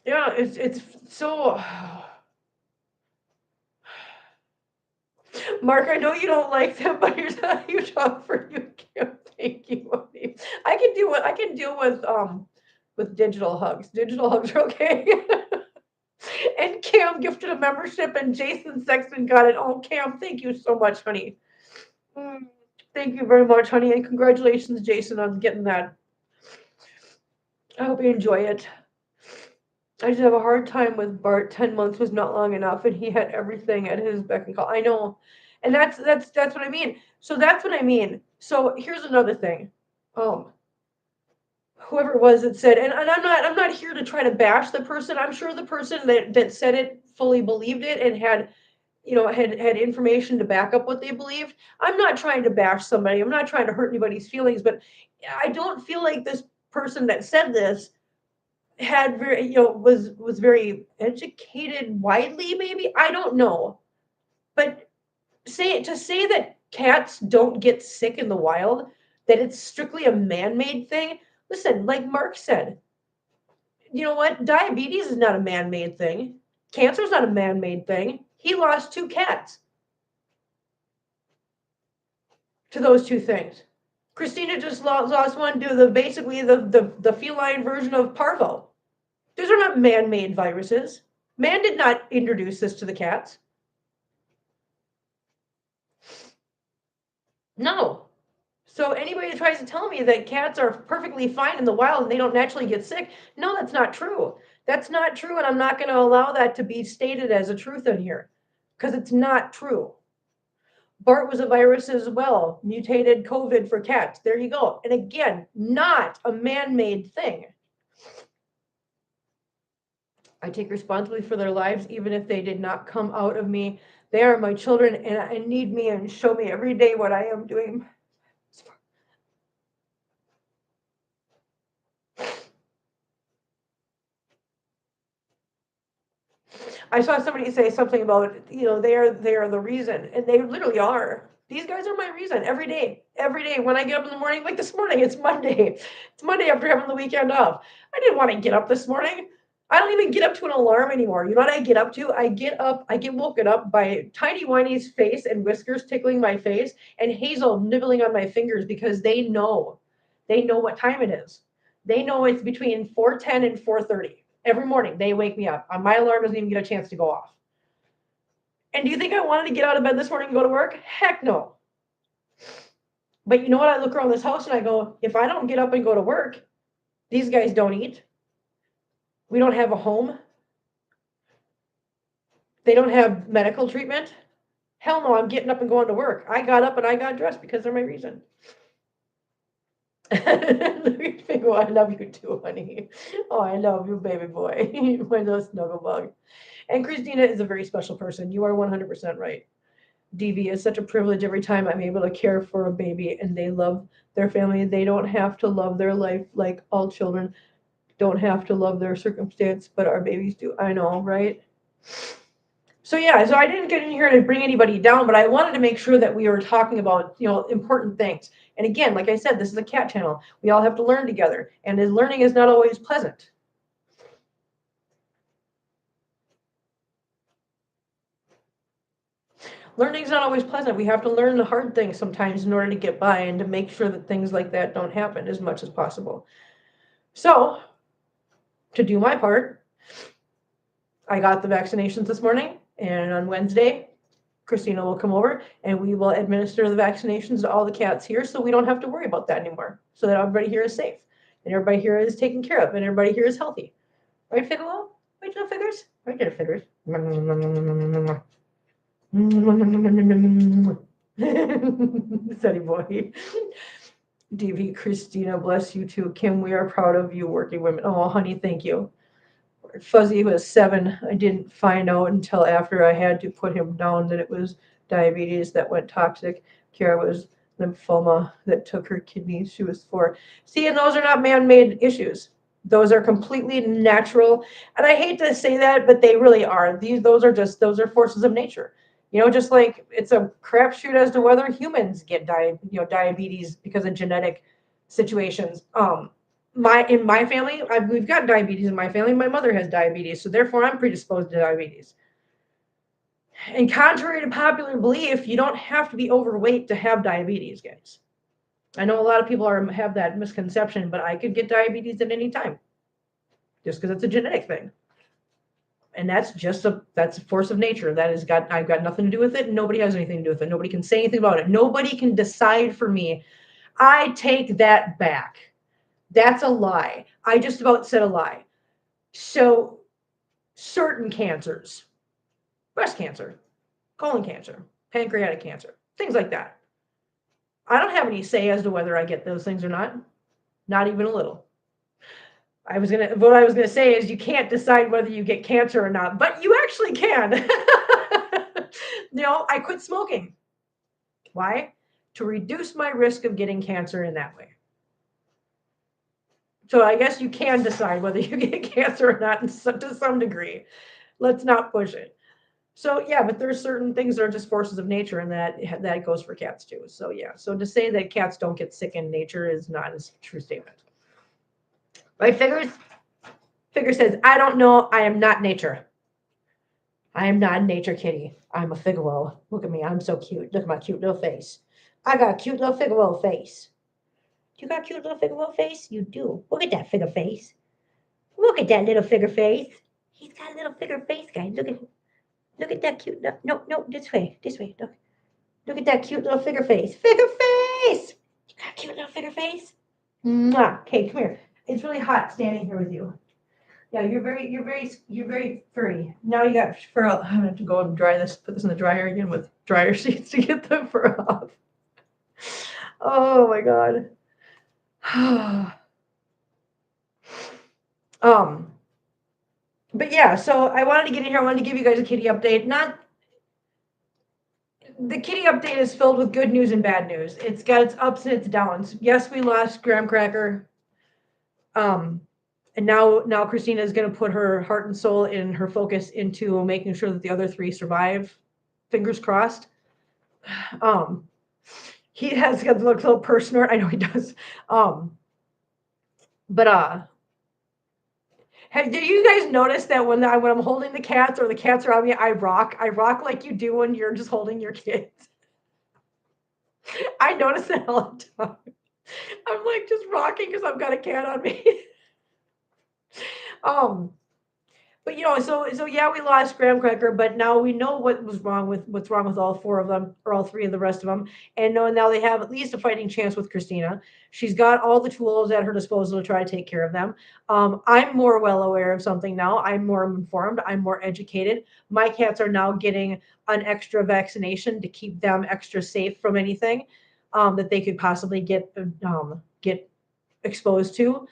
yeah, it's so. Mark, I know you don't like them, but here's a huge hug for you, Kim. Thank you. I can deal with digital hugs. Digital hugs are okay. And Cam gifted a membership and Jason Sexton got it. Oh, Cam, thank you so much, honey. Thank you very much, honey. And congratulations, Jason, on getting that. I hope you enjoy it. I just have a hard time with Bart. 10 months was not long enough, and he had everything at his beck and call. I know. And that's what I mean. So that's what I mean. So here's another thing. Whoever it was that said, and I'm not here to try to bash the person. I'm sure the person that said it fully believed it and had had information to back up what they believed. I'm not trying to bash somebody. I'm not trying to hurt anybody's feelings, but I don't feel like this person that said this had very, was very educated widely, maybe. I don't know. But to say that cats don't get sick in the wild, that it's strictly a man-made thing. Listen, like Mark said, you know what? Diabetes is not a man-made thing. Cancer is not a man-made thing. He lost 2 cats to those 2 things. Christina just lost one to basically the feline version of parvo. Those are not man-made viruses. Man did not introduce this to the cats. No. So anybody that tries to tell me that cats are perfectly fine in the wild and they don't naturally get sick, no, that's not true. That's not true, and I'm not going to allow that to be stated as a truth in here, because it's not true. Bart was a virus as well, mutated COVID for cats. There you go. And again, not a man-made thing. I take responsibility for their lives, even if they did not come out of me. They are my children and need me and show me every day what I am doing. I saw somebody say something about, they are the reason, and they literally are. These guys are my reason every day. Every day when I get up in the morning, like this morning, it's Monday. It's Monday after having the weekend off. I didn't want to get up this morning. I don't even get up to an alarm anymore. You know what I get up to? I get woken up by Tiny Whiny's face and whiskers tickling my face and Hazel nibbling on my fingers because they know what time it is. They know it's between 4:10 and 4:30. Every morning they wake me up. My alarm doesn't even get a chance to go off. And do you think I wanted to get out of bed this morning and go to work? Heck no. But you know what? I look around this house and I go, if I don't get up and go to work, these guys don't eat. We don't have a home. They don't have medical treatment. Hell no, I'm getting up and going to work. I got up and I got dressed because they're my reason. I love you too, honey. Oh, I love you, baby boy. My little snuggle bug. And Christina is a very special person. You are 100% right. DV is such a privilege every time I'm able to care for a baby and they love their family. They don't have to love their life like all children don't have to love their circumstance, but our babies do. I know, right? So yeah, so I didn't get in here to bring anybody down, but I wanted to make sure that we were talking about, important things. And again, like I said, this is a cat channel. We all have to learn together, and learning is not always pleasant. Learning is not always pleasant. We have to learn the hard things sometimes in order to get by and to make sure that things like that don't happen as much as possible. So, to do my part, I got the vaccinations this morning, and on Wednesday, Christina will come over and we will administer the vaccinations to all the cats here so we don't have to worry about that anymore. So that everybody here is safe and everybody here is taken care of and everybody here is healthy. Right, Fiddle? Right, little figures? Right, little figures. Sunny boy. DV Christina, bless you too. Kim, we are proud of you, working women. Oh, honey, thank you. Fuzzy was 7. I didn't find out until after I had to put him down that it was diabetes that went toxic. Kara was lymphoma that took her kidneys. She was 4. See, and those are not man-made issues. Those are completely natural. And I hate to say that, but they really are. Those are forces of nature. Just like it's a crapshoot as to whether humans get diabetes because of genetic situations. In my family, we've got diabetes in my family. My mother has diabetes, so therefore I'm predisposed to diabetes. And contrary to popular belief, you don't have to be overweight to have diabetes, guys. I know a lot of people have that misconception, but I could get diabetes at any time just because it's a genetic thing. And that's just that's a force of nature. I've got nothing to do with it. And nobody has anything to do with it. Nobody can say anything about it. Nobody can decide for me. I take that back. That's a lie. I just about said a lie. So certain cancers, breast cancer, colon cancer, pancreatic cancer, things like that. I don't have any say as to whether I get those things or not. Not even a little. What I was gonna say is you can't decide whether you get cancer or not, but you actually can. I quit smoking. Why? To reduce my risk of getting cancer in that way. So I guess you can decide whether you get cancer or not to some degree. Let's not push it. So yeah, but there's certain things that are just forces of nature, and that goes for cats too. So yeah, so to say that cats don't get sick in nature is not a true statement. Right, Figure says, I don't know. I am not nature. I am not a nature kitty. I'm a Figaro. Look at me. I'm so cute. Look at my cute little face. I got a cute little Figaro face. You got a cute little Figaro face? You do. Look at that figure face. Look at that little figure face. He's got a little figure face, guys. Look at that cute. No, this way. Look at that cute little figure face. Figure face. You got a cute little figure face. Mwah. Okay, come here. It's really hot standing here with you. Yeah, you're very furry. Now you got fur. I'm gonna have to go and put this in the dryer again with dryer sheets to get the fur off. Oh my god. But yeah, so I wanted to get in here. I wanted to give you guys a kitty update. The kitty update is filled with good news and bad news. It's got its ups and its downs. Yes, we lost Graham Cracker. And now Christina is going to put her heart and soul and her focus into making sure that the other three survive. Fingers crossed. He has got the little purse snort. I know he does. Do you guys notice that when I'm holding the cats or the cats are on me, I rock like you do when you're just holding your kids. I notice that all the time. I'm like just rocking because I've got a cat on me. But so yeah, we lost Graham Cracker, but now we know what's wrong with all four of them or all three of the rest of them, and now they have at least a fighting chance with Christina. She's got all the tools at her disposal to try to take care of them. I'm more well aware of something now. I'm more informed. I'm more educated. My cats are now getting an extra vaccination to keep them extra safe from anything that they could possibly get exposed to.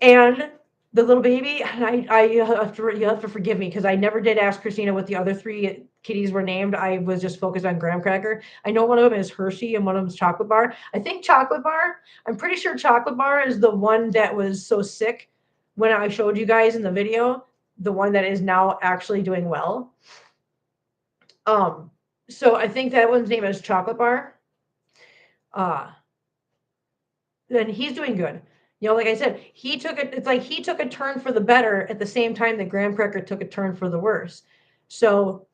And the little baby, and you have to forgive me because I never did ask Christina what the other three kitties were named. I was just focused on Graham Cracker. I know one of them is Hershey and one of them is Chocolate Bar. I think Chocolate Bar, I'm pretty sure Chocolate Bar is the one that was so sick when I showed you guys in the video, the one that is now actually doing well. So I think that one's name is Chocolate Bar. Then he's doing good. Like I said, it's like he took a turn for the better at the same time that Graham Cracker took a turn for the worse. So,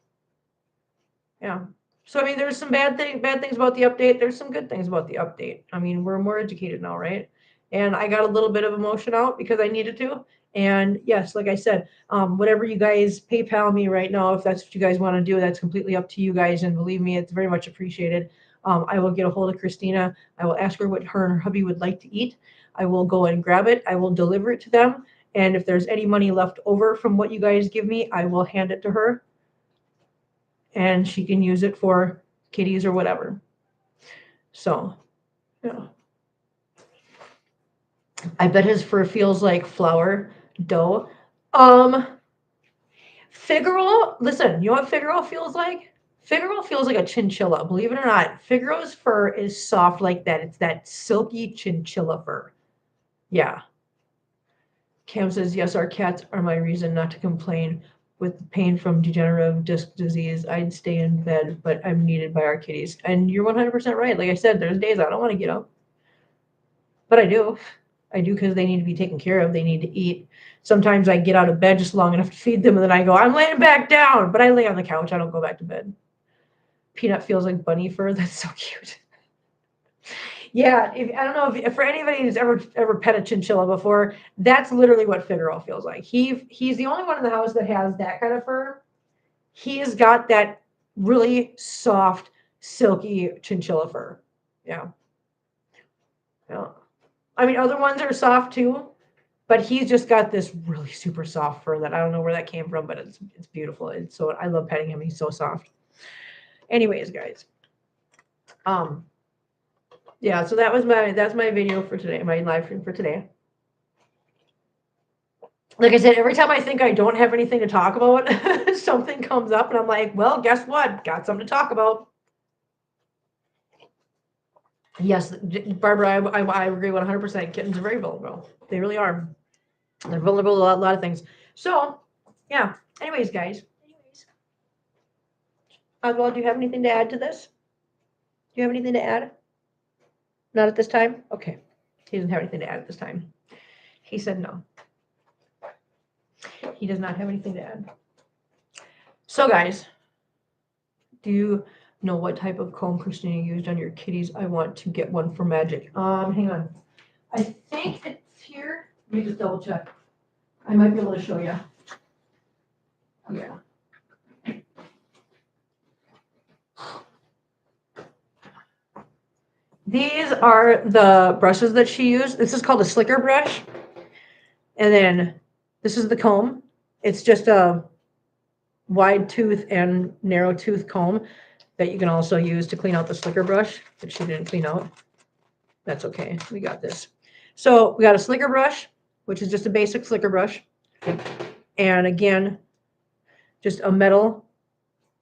yeah. So, I mean, there's some bad things about the update. There's some good things about the update. I mean, we're more educated now, right? And I got a little bit of emotion out because I needed to. And yes, like I said, whatever you guys PayPal me right now, if that's what you guys want to do, that's completely up to you guys. And believe me, it's very much appreciated. I will get a hold of Christina. I will ask her what her and her hubby would like to eat. I will go and grab it. I will deliver it to them. And if there's any money left over from what you guys give me, I will hand it to her. And she can use it for kitties or whatever. So, yeah. I bet his fur feels like flour dough. Figaro, listen, you know what Figaro feels like? Figaro feels like a chinchilla. Believe it or not, Figaro's fur is soft like that. It's that silky chinchilla fur. Yeah. Cam says, yes, our cats are my reason not to complain. With the pain from degenerative disc disease, I'd stay in bed, but I'm needed by our kitties. And you're 100% right. Like I said, there's days I don't want to get up. But I do. I do because they need to be taken care of. They need to eat. Sometimes I get out of bed just long enough to feed them, and then I go, I'm laying back down. But I lay on the couch. I don't go back to bed. Peanut feels like bunny fur. That's so cute. Yeah, I don't know if for anybody who's ever pet a chinchilla before, that's literally what Figaro feels like. He's the only one in the house that has that kind of fur. He's got that really soft, silky chinchilla fur. Yeah. Yeah. I mean, other ones are soft too, but he's just got this really super soft fur that I don't know where that came from, but it's beautiful. It's so I love petting him. He's so soft. Anyways, guys. Yeah, so that's my video for today, my live stream for today. Like I said, every time I think I don't have anything to talk about, something comes up and I'm like, well, guess what? Got something to talk about. Yes, Barbara, I agree 100%. Kittens are very vulnerable. They really are. They're vulnerable to a lot of things. So, yeah. Anyways, guys. Oswald, do you have anything to add to this? Do you have anything to add? Not at this time? Okay. He doesn't have anything to add at this time. He said no. He does not have anything to add. So, guys, do you know what type of comb Christina used on your kitties? I want to get one for magic. Hang on. I think it's here. Let me just double check. I might be able to show you. Yeah. These are the brushes that she used. This is called a slicker brush. And then this is the comb. It's just a wide tooth and narrow tooth comb that you can also use to clean out the slicker brush that she didn't clean out. That's okay. We got this. So we got a slicker brush, which is just a basic slicker brush. And again, just a metal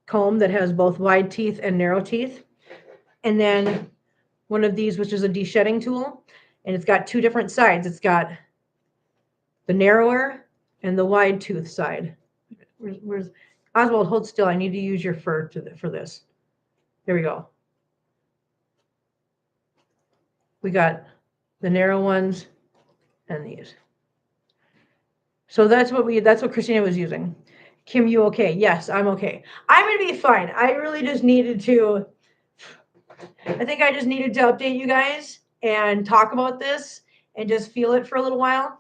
comb that has both wide teeth and narrow teeth. And then one of these, which is a de-shedding tool. And it's got two different sides. It's got the narrower and the wide tooth side. Where's Oswald, hold still. I need to use your fur for this. There we go. We got the narrow ones and these. So that's what Christina was using. Kim, you okay? Yes, I'm okay. I'm gonna be fine. I really just needed to. I think I just needed to update you guys and talk about this and just feel it for a little while.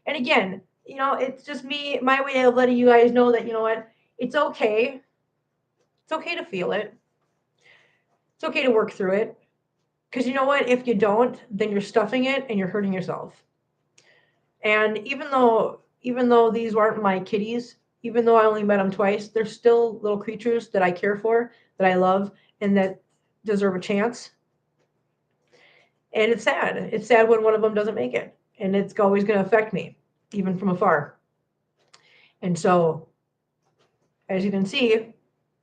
And again, it's just my way of letting you guys know that, you know what, it's okay. It's okay to feel it. It's okay to work through it. Because you know what, if you don't, then you're stuffing it and you're hurting yourself. And even though these aren't my kitties, even though I only met them twice, they're still little creatures that I care for, that I love, and that deserve a chance. And it's sad. It's sad when one of them doesn't make it. And it's always going to affect me, even from afar. And so, as you can see, if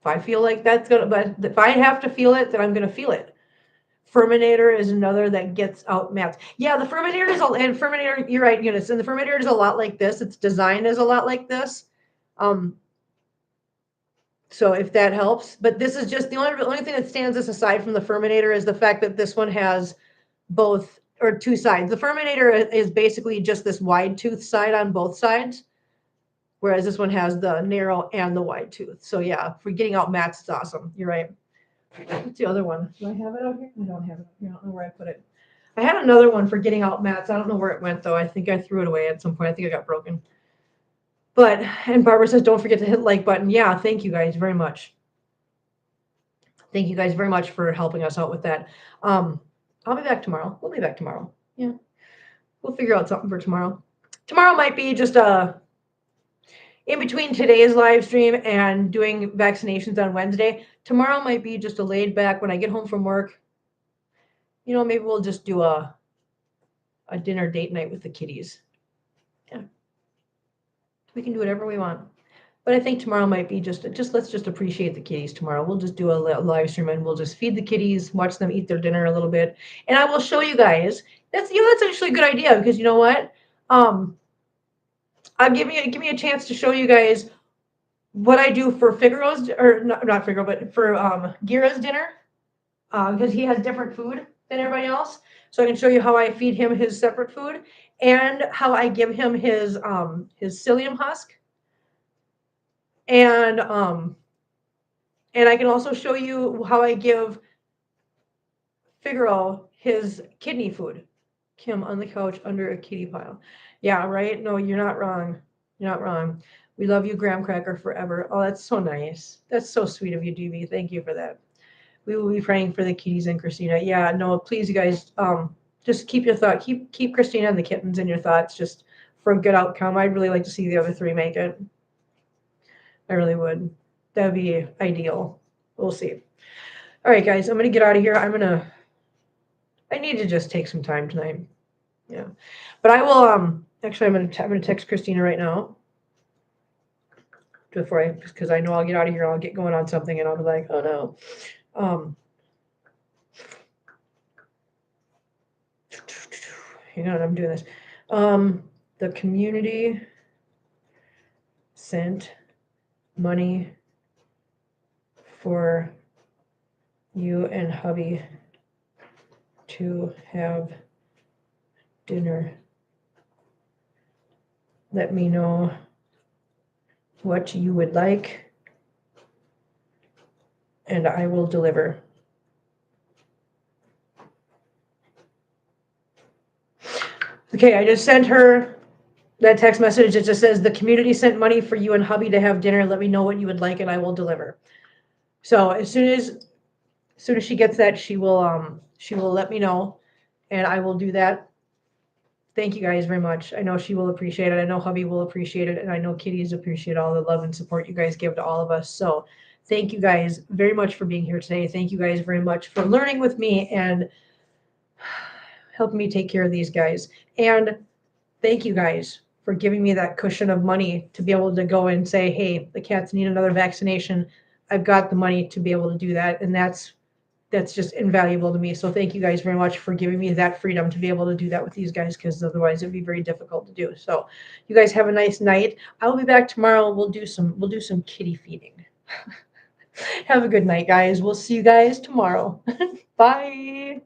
I feel like but if I have to feel it, then I'm going to feel it. Furminator is another that gets out mats. Yeah, the Furminator Furminator, you're right, Eunice. And the Furminator is a lot like this. Its design is a lot like this. So if that helps, but this is just the only thing that stands this aside from the Furminator is the fact that this one has both or two sides. The Furminator is basically just this wide tooth side on both sides, whereas this one has the narrow and the wide tooth. So yeah, for getting out mats, it's awesome. You're right. What's the other one? Do I have it out here? I don't have it out here. I don't know where I put it. I had another one for getting out mats. I don't know where it went though. I think I threw it away at some point. I think it got broken. But, and Barbara says, don't forget to hit the like button. Yeah, thank you guys very much. Thank you guys very much for helping us out with that. I'll be back tomorrow. We'll be back tomorrow. Yeah. We'll figure out something for tomorrow. Tomorrow might be just in between today's live stream and doing vaccinations on Wednesday. Tomorrow might be just a laid back when I get home from work. Maybe we'll just do a dinner date night with the kitties. Yeah. We can do whatever we want. But I think tomorrow might be just let's just appreciate the kitties tomorrow. We'll just do a live stream and we'll just feed the kitties, watch them eat their dinner a little bit. And I will show you guys. That's actually a good idea because you know what? I'll give me a chance to show you guys what I do for Figaro's, or not Figaro, but for Gira's dinner. Because he has different food than everybody else. So I can show you how I feed him his separate food and how I give him his psyllium husk. And I can also show you how I give figure out his kidney food. Kim on the couch under a kitty pile. Yeah, right? No, you're not wrong. You're not wrong. We love you, Graham Cracker, forever. Oh, that's so nice. That's so sweet of you, DB. Thank you for that. We will be praying for the kitties and Christina. Yeah, no, please, you guys, just keep your thought, keep Christina and the kittens in your thoughts, just for a good outcome. I'd really like to see the other three make it. I really would. That'd be ideal. We'll see. All right, guys, I'm gonna get out of here. I need to just take some time tonight. Yeah, but I will. Actually, I'm gonna text Christina right now before because I know I'll get out of here. I'll get going on something, and I'll be like, oh no. Hang on, I'm doing this. The community sent money for you and hubby to have dinner. Let me know what you would like, and I will deliver. Okay, I just sent her that text message. It just says the community sent money for you and hubby to have dinner. Let me know what you would like, and I will deliver. So as soon as she gets that, she will let me know, and I will do that. Thank you guys very much. I know she will appreciate it. I know hubby will appreciate it, and I know kitties appreciate all the love and support you guys give to all of us. So thank you guys very much for being here today. Thank you guys very much for learning with me and helping me take care of these guys. And thank you guys for giving me that cushion of money to be able to go and say, hey, the cats need another vaccination. I've got the money to be able to do that. And that's just invaluable to me. So thank you guys very much for giving me that freedom to be able to do that with these guys, because otherwise it'd be very difficult to do. So you guys have a nice night. I will be back tomorrow. We'll do some kitty feeding. Have a good night, guys. We'll see you guys tomorrow. Bye.